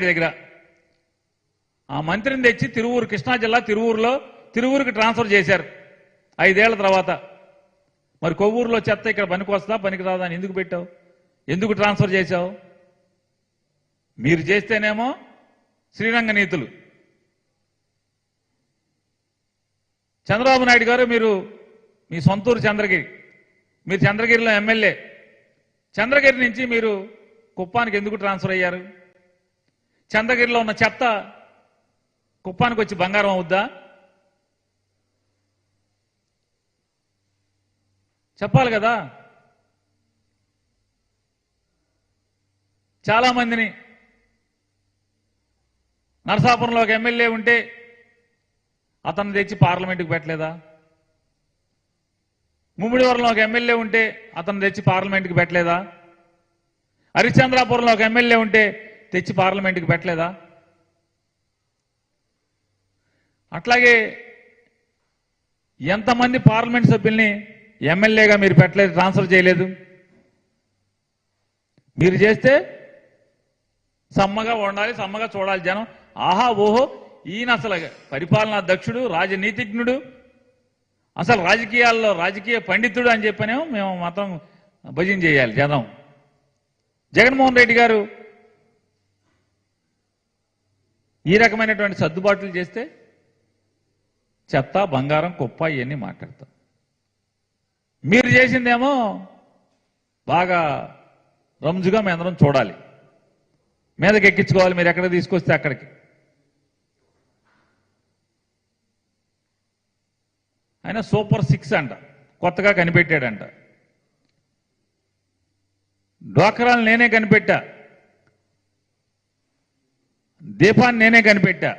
దగ్గర ఆ మంత్రిని తెచ్చి తిరువూరు కృష్ణా జిల్లా తిరువూరుకి ట్రాన్స్ఫర్ చేశారు 5 ఏళ్ల తర్వాత. మరి కొవ్వూరులో చెత్త ఇక్కడ పనికొస్తా పనికిరాదా అని ఎందుకు పెట్టావు? ఎందుకు ట్రాన్స్ఫర్ చేశావు? మీరు చేస్తేనేమో శ్రీరంగ నీతులు. చంద్రబాబు నాయుడు గారు మీరు మీ సొంతూరు చంద్రగిరి, మీరు చంద్రగిరిలో ఎమ్మెల్యే. చంద్రగిరి నుంచి మీరు కుప్పానికి ఎందుకు ట్రాన్స్ఫర్ అయ్యారు? చంద్రగిరిలో ఉన్న చెత్త కుప్పానికి వచ్చి బంగారం అవుద్దా? చెప్పాలి కదా. చాలా మందిని నరసాపురంలో ఒక ఎమ్మెల్యే ఉంటే అతను తెచ్చి పార్లమెంటుకు పెట్టలేదా? ముమ్మిడివరంలో ఒక ఎమ్మెల్యే ఉంటే అతను తెచ్చి పార్లమెంటుకు పెట్టలేదా? హరిశ్చంద్రాపురంలో ఒక ఎమ్మెల్యే ఉంటే తెచ్చి పార్లమెంటుకు పెట్టలేదా? అట్లాగే ఎంతమంది పార్లమెంట్ సభ్యుల్ని ఎమ్మెల్యేగా మీరు పెట్టలేదు, ట్రాన్స్ఫర్ చేయలేదు? మీరు చేస్తే సమ్మగా ఉండాలి, సమ్మగా చూడాలి జనం. ఆహా ఓహో, ఈయన అసలు పరిపాలనా దక్షుడు, రాజనీతిజ్ఞుడు, అసలు రాజకీయాల్లో రాజకీయ పండితుడు అని చెప్పనేమో మేము మాత్రం భజన చేయాలి జనం. జగన్మోహన్ రెడ్డి గారు ఈ రకమైనటువంటి సర్దుబాట్లు చేస్తే చెత్త, బంగారం, కుప్ప ఇవన్నీ మాట్లాడతాం. మీరు చేసిందేమో బాగా రంజుగా మేమందరం చూడాలి, మీదకి ఎక్కించుకోవాలి. మీరు ఎక్కడ తీసుకొస్తే అక్కడికి. ఆయన సూపర్ 6 అంట, కొత్తగా కనిపెట్టాడంట. డ్వాక్రాలు నేనే కనిపెట్టా, దీపాన్ని నేనే కనిపెట్టా.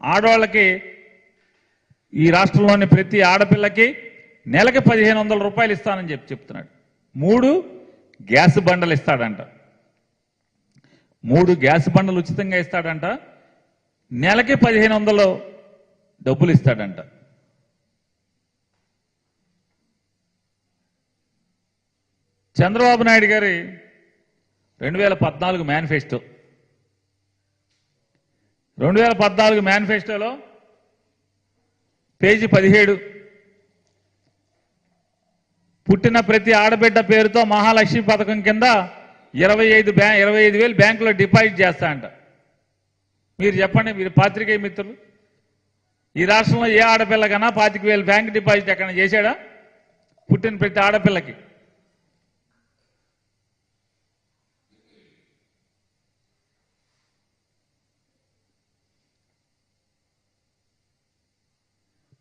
ఆడవాళ్ళకి ఈ రాష్ట్రంలోని ప్రతి ఆడపిల్లకి నెలకి 1500 రూపాయలు ఇస్తానని చెప్తున్నాడు. 3 గ్యాస్ బండలు ఇస్తాడంట. 3 గ్యాస్ బండలు ఉచితంగా ఇస్తాడంట. నెలకి 1500 డబ్బులు ఇస్తాడంట. చంద్రబాబు నాయుడు గారి 2014 మేనిఫెస్టో, 2014 మేనిఫెస్టోలో పేజీ 17 పుట్టిన ప్రతి ఆడబిడ్డ పేరుతో మహాలక్ష్మి పథకం కింద 25,000 బ్యాంకులో డిపాజిట్ చేస్తా అంట. మీరు చెప్పండి, మీరు పాత్రికేయ మిత్రులు, ఈ రాష్ట్రంలో ఏ ఆడపిల్లకన్నా 25,000 బ్యాంక్ డిపాజిట్ ఎక్కడ చేశాడా? పుట్టిన ప్రతి ఆడపిల్లకి.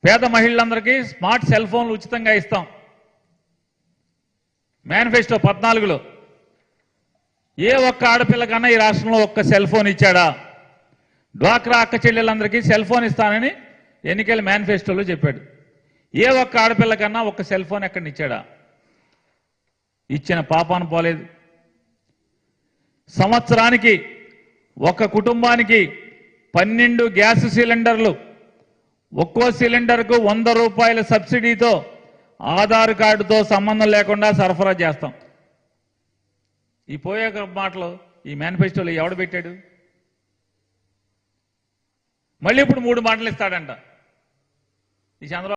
పేద మహిళలందరికీ స్మార్ట్ సెల్ ఫోన్లు ఉచితంగా ఇస్తాం. మేనిఫెస్టో 14లో ఏ ఒక్క ఆడపిల్లకన్నా ఈ రాష్ట్రంలో ఒక్క సెల్ ఫోన్ ఇచ్చాడా? డ్వాక్రా అక్క చెల్లెలందరికీ సెల్ ఫోన్ ఇస్తానని ఎన్నికల మేనిఫెస్టోలో చెప్పాడు. ఏ ఒక్క ఆడపిల్లకన్నా ఒక్క సెల్ ఫోన్ ఎక్కడ ఇచ్చాడా? ఇచ్చిన పాపాను పోలేదు. సంవత్సరానికి ఒక కుటుంబానికి 12 గ్యాస్ సిలిండర్లు, ఒక్కో సిలిండర్కు 100 రూపాయల సబ్సిడీతో ఆధార్ కార్డుతో సంబంధం లేకుండా సరఫరా చేస్తాం. ఈ పోయే మాటలు ఈ మేనిఫెస్టోలో ఎవడు పెట్టాడు? మళ్ళీ ఇప్పుడు 3 మాటలు ఇస్తాడంట ఈ చంద్రబాబు.